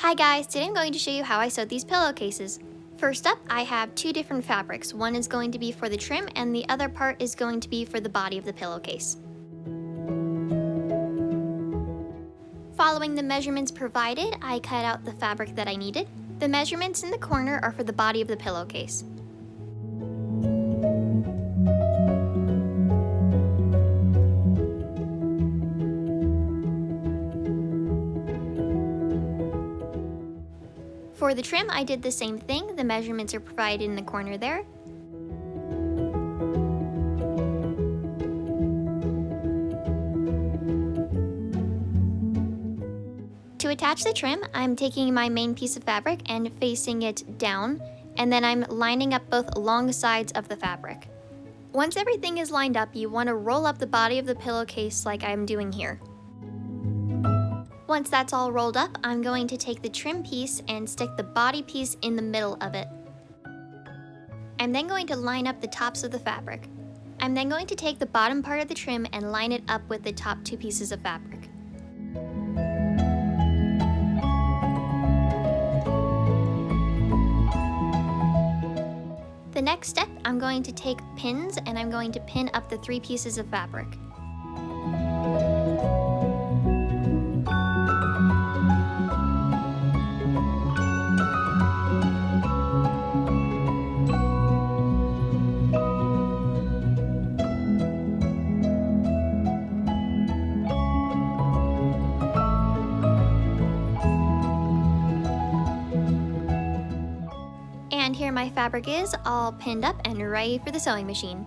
Hi guys, today I'm going to show you how I sewed these pillowcases. First up, I have two different fabrics. One is going to be for the trim and the other part is going to be for the body of the pillowcase. Following the measurements provided, I cut out the fabric that I needed. The measurements in the corner are for the body of the pillowcase. For the trim, I did the same thing. The measurements are provided in the corner there. To attach the trim, I'm taking my main piece of fabric and facing it down, and then I'm lining up both long sides of the fabric. Once everything is lined up, you want to roll up the body of the pillowcase like I'm doing here. Once that's all rolled up, I'm going to take the trim piece and stick the body piece in the middle of it. I'm then going to line up the tops of the fabric. I'm then going to take the bottom part of the trim and line it up with the top two pieces of fabric. The next step, I'm going to take pins and I'm going to pin up the three pieces of fabric. And here my fabric is all pinned up and ready for the sewing machine.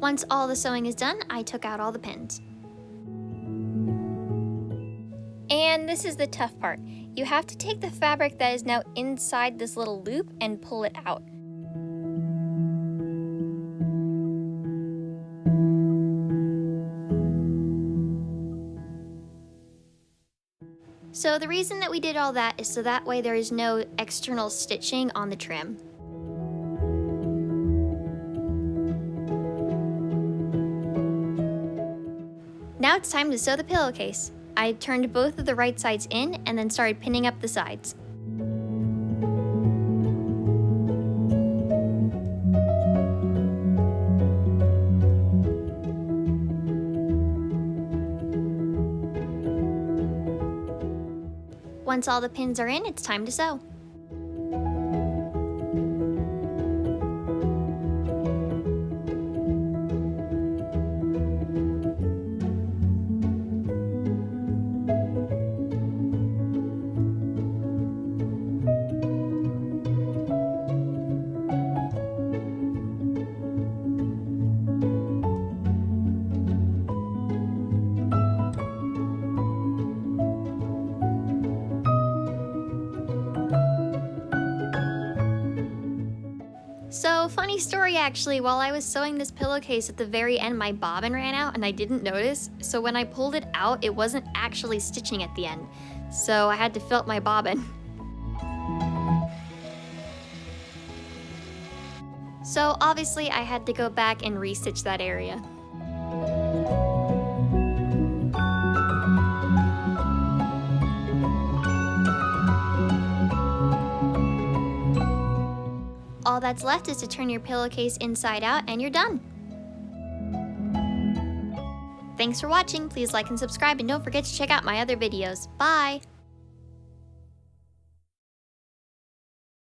Once all the sewing is done, I took out all the pins. And this is the tough part. You have to take the fabric that is now inside this little loop and pull it out. So the reason that we did all that is so that way there is no external stitching on the trim. Now it's time to sew the pillowcase. I turned both of the right sides in and then started pinning up the sides. Once all the pins are in, it's time to sew. So, funny story actually, while I was sewing this pillowcase at the very end, my bobbin ran out and I didn't notice. So when I pulled it out, it wasn't actually stitching at the end. So I had to fill up my bobbin. So obviously I had to go back and restitch that area. All that's left is to turn your pillowcase inside out and you're done. Thanks for watching. Please like and subscribe and don't forget to check out my other videos. Bye!